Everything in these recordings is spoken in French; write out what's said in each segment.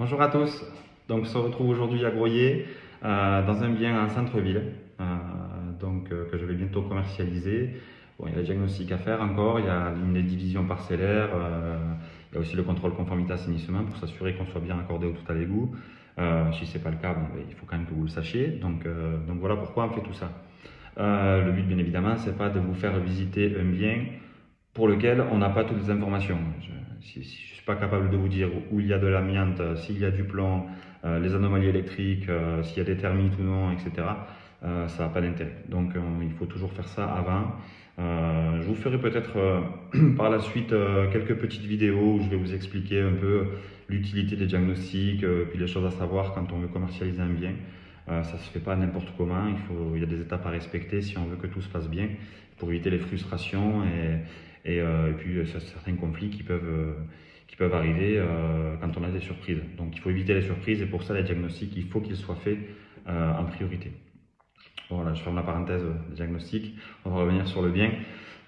Bonjour à tous, donc on se retrouve aujourd'hui à Groyer, dans un bien en centre-ville, que je vais bientôt commercialiser. Bon, il y a le diagnostic à faire encore, il y a une division parcellaire, il y a aussi le contrôle conformité assainissement pour s'assurer qu'on soit bien accordé au tout à l'égout. Si ce n'est pas le cas, bon, il faut quand même que vous le sachiez, donc voilà pourquoi on fait tout ça. Le but bien évidemment, c'est pas de vous faire visiter un bien pour lequel on n'a pas toutes les informations. Si je ne suis pas capable de vous dire où il y a de l'amiante, s'il y a du plomb, les anomalies électriques, s'il y a des termites ou non, etc., ça n'a pas d'intérêt. Donc il faut toujours faire ça avant. Je vous ferai peut-être par la suite quelques petites vidéos où je vais vous expliquer un peu l'utilité des diagnostics, puis les choses à savoir quand on veut commercialiser un bien. Ça ne se fait pas n'importe comment, il y a des étapes à respecter si on veut que tout se passe bien pour éviter les frustrations et puis certains conflits qui peuvent arriver quand on a des surprises. Donc il faut éviter les surprises et pour ça les diagnostics, il faut qu'ils soient faits en priorité. Voilà, je ferme la parenthèse des diagnostics, on va revenir sur le bien.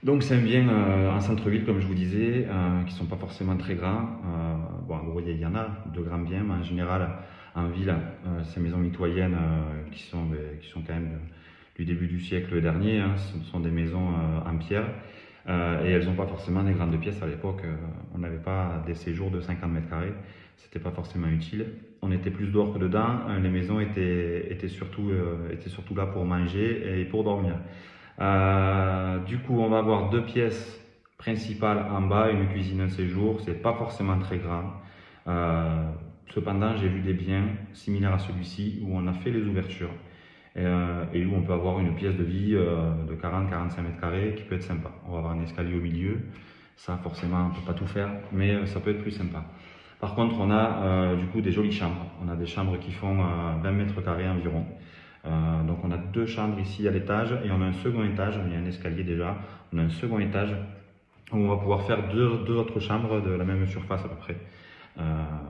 Donc c'est un bien en centre-ville comme je vous disais, qui ne sont pas forcément très grands. Bon, vous voyez, il y en a de grands biens, mais en général en ville, ces maisons mitoyennes qui sont quand même du début du siècle dernier, hein, ce sont des maisons en pierre. Et elles n'ont pas forcément des grandes pièces à l'époque. On n'avait pas des séjours de 50 mètres carrés, c'était pas forcément utile. On était plus dehors que dedans. Les maisons étaient surtout là pour manger et pour dormir. Du coup, on va avoir deux pièces principales en bas, une cuisine, un séjour. C'est pas forcément très grand. Cependant, j'ai vu des biens similaires à celui-ci où on a fait les ouvertures. Et où on peut avoir une pièce de vie de 40-45 mètres carrés qui peut être sympa. On va avoir un escalier au milieu, ça forcément on ne peut pas tout faire, mais ça peut être plus sympa. Par contre, on a du coup des jolies chambres. On a des chambres qui font 20 mètres carrés environ. Donc on a deux chambres ici à l'étage et on a un second étage, il y a un escalier déjà, on a un second étage où on va pouvoir faire deux autres chambres de la même surface à peu près.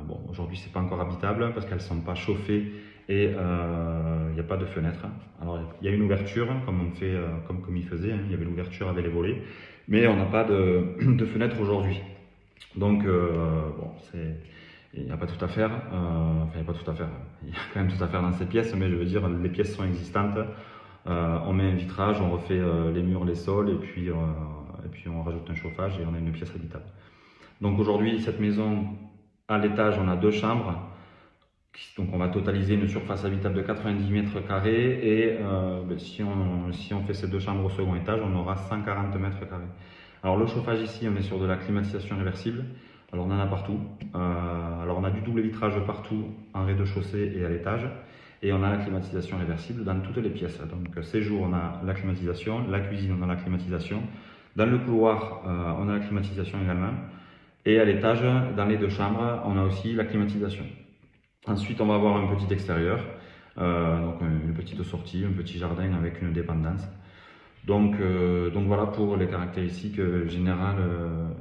Bon, aujourd'hui c'est pas encore habitable parce qu'elles ne sont pas chauffées et il n'y a pas de fenêtre. Alors il y a une ouverture comme on fait, comme il faisait, hein. Il y avait l'ouverture avec les volets, mais on n'a pas de fenêtre aujourd'hui. Donc bon, il n'y a pas tout à faire. Enfin, il n'y a pas tout à faire. Il y a quand même tout à faire dans ces pièces, mais je veux dire les pièces sont existantes. On met un vitrage, on refait les murs, les sols, et puis on rajoute un chauffage et on a une pièce habitable. Donc aujourd'hui, cette maison, à l'étage, on a deux chambres. Donc on va totaliser une surface habitable de 90 mètres carrés et si on fait ces deux chambres au second étage, on aura 140 mètres carrés. Alors le chauffage ici, on est sur de la climatisation réversible. Alors on en a partout. Alors on a du double vitrage partout en rez-de-chaussée et à l'étage. Et on a la climatisation réversible dans toutes les pièces. Donc séjour, on a la climatisation. La cuisine, on a la climatisation. Dans le couloir, on a la climatisation également. Et à l'étage, dans les deux chambres, on a aussi la climatisation. Ensuite, on va avoir un petit extérieur, donc une petite sortie, un petit jardin avec une dépendance. Donc voilà pour les caractéristiques générales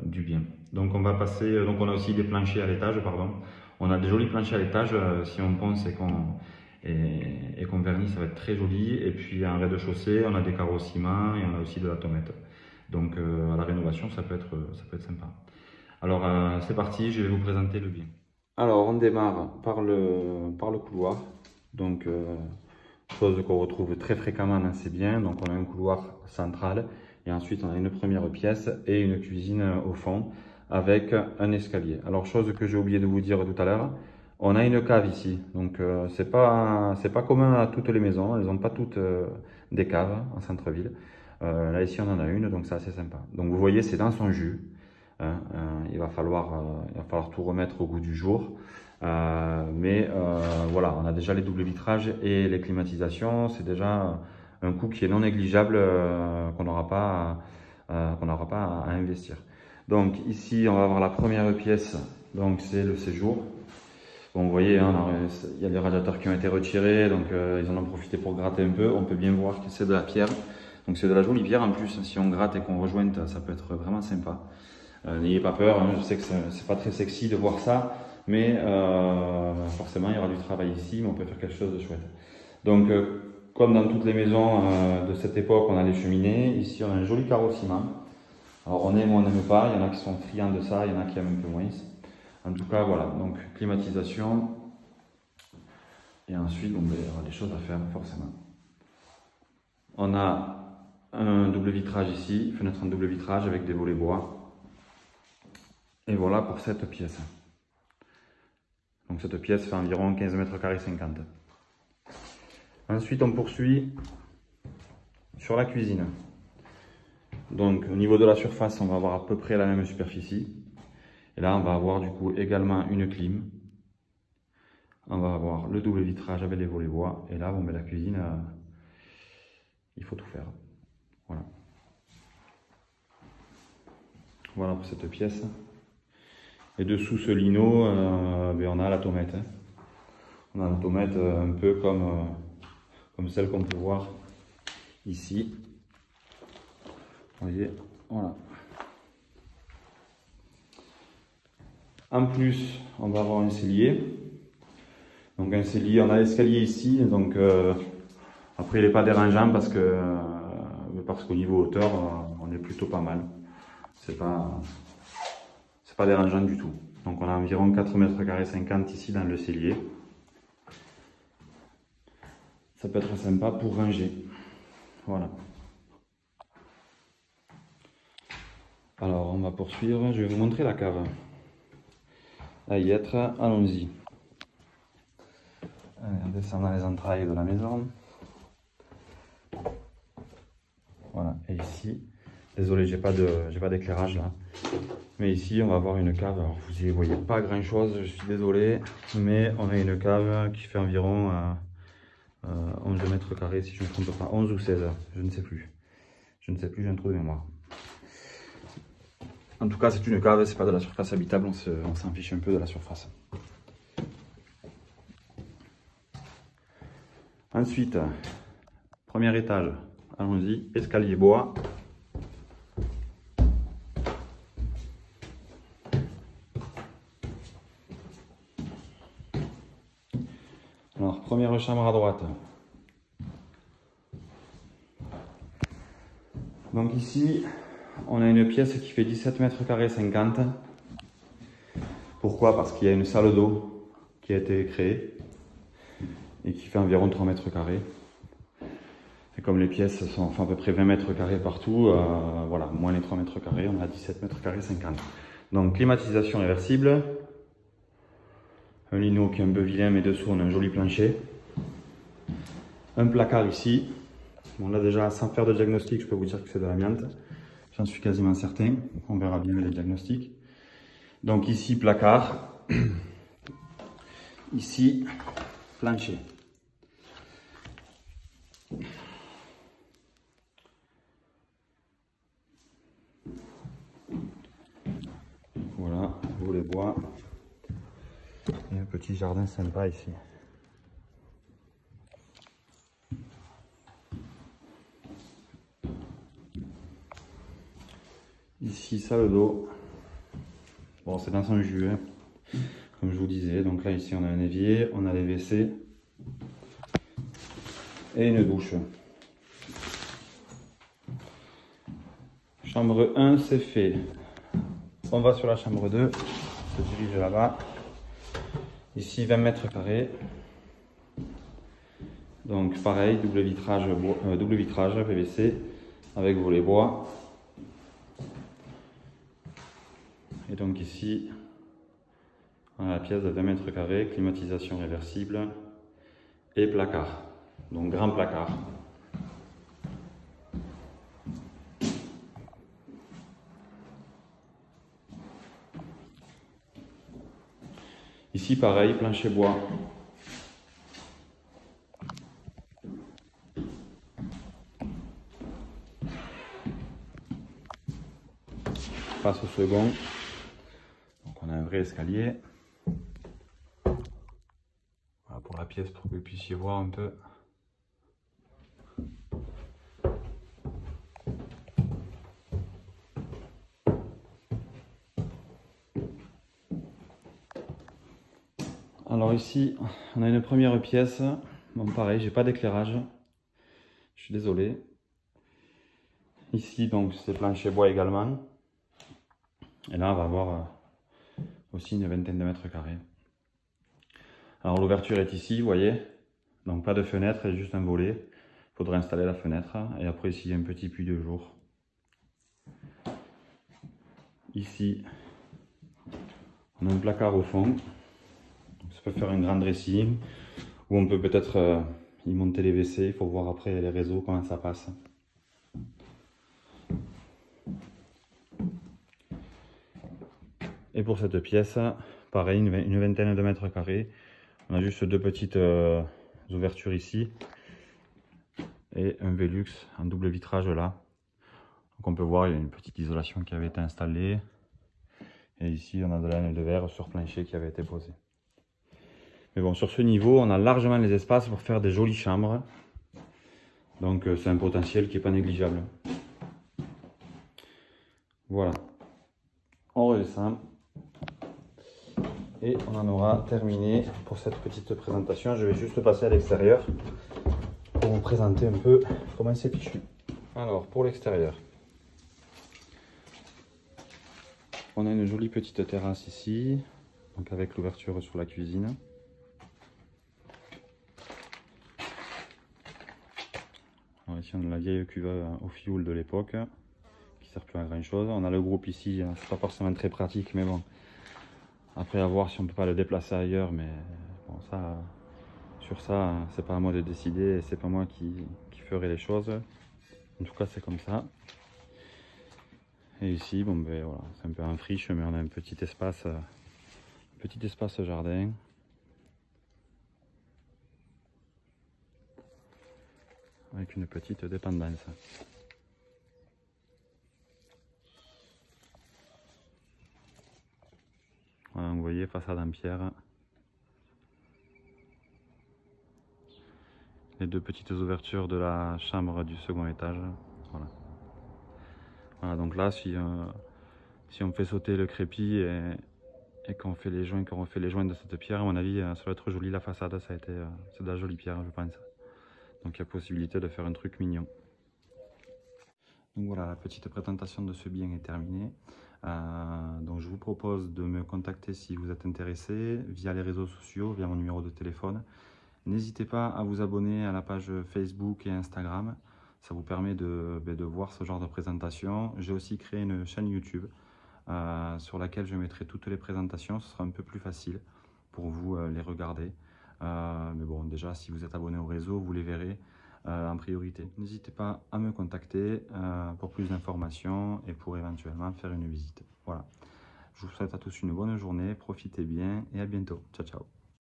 du bien. Donc on va passer, donc on a aussi des planchers à l'étage, pardon. On a des jolis planchers à l'étage, si on ponce et qu'on vernit, ça va être très joli. Et puis en rez-de-chaussée, on a des carreaux ciment et on a aussi de la tomette. Donc à la rénovation, ça peut être sympa. Alors c'est parti, je vais vous présenter le bien. Alors, on démarre par le couloir, donc chose qu'on retrouve très fréquemment dans ces biens. Donc, on a un couloir central et ensuite on a une première pièce et une cuisine au fond avec un escalier. Alors, chose que j'ai oublié de vous dire tout à l'heure, on a une cave ici. Donc, c'est pas commun à toutes les maisons. Elles n'ont pas toutes des caves en centre-ville. Là, ici, on en a une, donc c'est assez sympa. Donc, vous voyez, c'est dans son jus. Il va falloir tout remettre au goût du jour. Voilà, on a déjà les doubles vitrages et les climatisations. C'est déjà un coût qui est non négligeable qu'on n'aura pas à investir. Donc ici, on va avoir la première pièce. Donc c'est le séjour. Bon, vous voyez, hein, il y a les radiateurs qui ont été retirés, donc ils en ont profité pour gratter un peu. On peut bien voir que c'est de la pierre. Donc c'est de la jolie pierre en plus. Si on gratte et qu'on rejointe, ça peut être vraiment sympa. N'ayez pas peur, hein, je sais que c'est pas très sexy de voir ça, mais forcément il y aura du travail ici, mais on peut faire quelque chose de chouette. Donc comme dans toutes les maisons de cette époque, on a les cheminées. Ici on a un joli carreau ciment. Alors on aime ou on n'aime pas, il y en a qui sont friands de ça, il y en a qui aiment un peu moins. En tout cas, voilà, donc climatisation. Et ensuite, bon, ben, il y aura des choses à faire forcément. On a un double vitrage ici, fenêtre en double vitrage avec des volets bois. Et voilà pour cette pièce. Donc cette pièce fait environ 15 mètres carrés 50. Ensuite, on poursuit sur la cuisine. Donc au niveau de la surface, on va avoir à peu près la même superficie. Et là, on va avoir du coup également une clim. On va avoir le double vitrage avec les volets bois. Et là, bon, ben, la cuisine, il faut tout faire. Voilà. Voilà pour cette pièce. Et dessous ce lino, ben, on a la tomate. Hein. On a la tomate un peu comme celle qu'on peut voir ici. Vous voyez, voilà. En plus, on va avoir un cellier. Donc un cellier, on a l'escalier ici. Donc après, il n'est pas dérangeant parce qu'au niveau hauteur, on est plutôt pas mal. C'est pas dérangeant du tout. Donc on a environ 4 mètres carrés 50 ici dans le cellier. Ça peut être sympa pour ranger. Voilà. Alors on va poursuivre. Je vais vous montrer la cave. À y être, allons-y. On descend dans les entrailles de la maison. Voilà. Et ici, désolé, j'ai pas d'éclairage là. Mais ici, on va avoir une cave. Alors, vous n'y voyez pas grand chose, je suis désolé. Mais on a une cave qui fait environ 11 mètres carrés, si je ne me trompe pas. 11 ou 16, je ne sais plus. Je ne sais plus, j'ai un trou de mémoire. En tout cas, c'est une cave, c'est pas de la surface habitable, on s'en fiche un peu de la surface. Ensuite, premier étage, allons-y, escalier bois. Alors, première chambre à droite. Donc ici, on a une pièce qui fait 17 mètres carrés 50. Pourquoi? Parce qu'il y a une salle d'eau qui a été créée et qui fait environ 3 mètres carrés. Et comme les pièces font à peu près 20 mètres carrés partout, voilà, moins les 3 mètres carrés, on a 17 mètres carrés 50. Donc climatisation réversible. Un lino qui est un peu vilain, mais dessous on a un joli plancher. Un placard ici. Bon là déjà, sans faire de diagnostic, je peux vous dire que c'est de l'amiante. J'en suis quasiment certain. On verra bien les diagnostics. Donc ici, placard. Ici, plancher. Voilà, volet bois. Et un petit jardin sympa ici. Ici, salle d'eau. Bon, c'est dans son jus, hein, comme je vous disais. Donc là, ici, on a un évier, on a les WC et une douche. Chambre 1, c'est fait. On va sur la chambre 2. On se dirige là-bas. Ici, 20 mètres carrés. Donc pareil, double vitrage PVC avec volet bois. Et donc ici, on a la pièce de 20 mètres carrés, climatisation réversible et placard. Donc grand placard. Ici pareil, plancher bois. Passe au second. Donc on a un vrai escalier. Voilà pour la pièce, pour que vous puissiez voir un peu. Alors ici, on a une première pièce. Bon pareil, j'ai pas d'éclairage. Je suis désolé. Ici donc c'est plancher bois également. Et là on va avoir aussi une vingtaine de mètres carrés. Alors l'ouverture est ici, vous voyez, donc pas de fenêtre, juste un volet. Il faudrait installer la fenêtre et après ici il y a un petit puits de jour. Ici, on a un placard au fond. Ça peut faire un grand dressing ou on peut peut-être y monter les WC. Il faut voir après les réseaux comment ça passe. Et pour cette pièce, pareil, une vingtaine de mètres carrés. On a juste deux petites ouvertures ici et un Velux en double vitrage là. Donc on peut voir, il y a une petite isolation qui avait été installée. Et ici, on a de la laine de verre sur plancher qui avait été posée. Mais bon, sur ce niveau, on a largement les espaces pour faire des jolies chambres. Donc c'est un potentiel qui n'est pas négligeable. Voilà. On redescend. Et on en aura terminé pour cette petite présentation. Je vais juste passer à l'extérieur pour vous présenter un peu comment c'est fichu. Alors, pour l'extérieur, on a une jolie petite terrasse ici, donc avec l'ouverture sur la cuisine. Alors ici, on a la vieille cuve au fioul de l'époque, qui ne sert plus à grand chose. On a le groupe ici, c'est pas forcément très pratique, mais bon. Après, à voir si on peut pas le déplacer ailleurs, mais bon, ça, sur ça, c'est pas à moi de décider, c'est pas moi qui ferai les choses. En tout cas, c'est comme ça. Et ici, bon, ben voilà, c'est un peu en friche, mais on a un petit espace jardin. Avec une petite dépendance. Voilà, vous voyez, façade en pierre. Les deux petites ouvertures de la chambre du second étage. Voilà. Voilà, donc là, si on fait sauter le crépi et qu'on fait les joints, qu'on refait les joints de cette pierre, à mon avis, ça va être joli la façade. Ça a été, c'est de la jolie pierre, je pense. Donc il y a possibilité de faire un truc mignon. Donc voilà, la petite présentation de ce bien est terminée. Donc je vous propose de me contacter si vous êtes intéressé via les réseaux sociaux, via mon numéro de téléphone. N'hésitez pas à vous abonner à la page Facebook et Instagram. Ça vous permet de voir ce genre de présentation. J'ai aussi créé une chaîne YouTube sur laquelle je mettrai toutes les présentations. Ce sera un peu plus facile pour vous les regarder. Mais bon, déjà, si vous êtes abonné au réseau, vous les verrez en priorité. N'hésitez pas à me contacter pour plus d'informations et pour éventuellement faire une visite. Voilà. Je vous souhaite à tous une bonne journée, profitez bien et à bientôt. Ciao, ciao.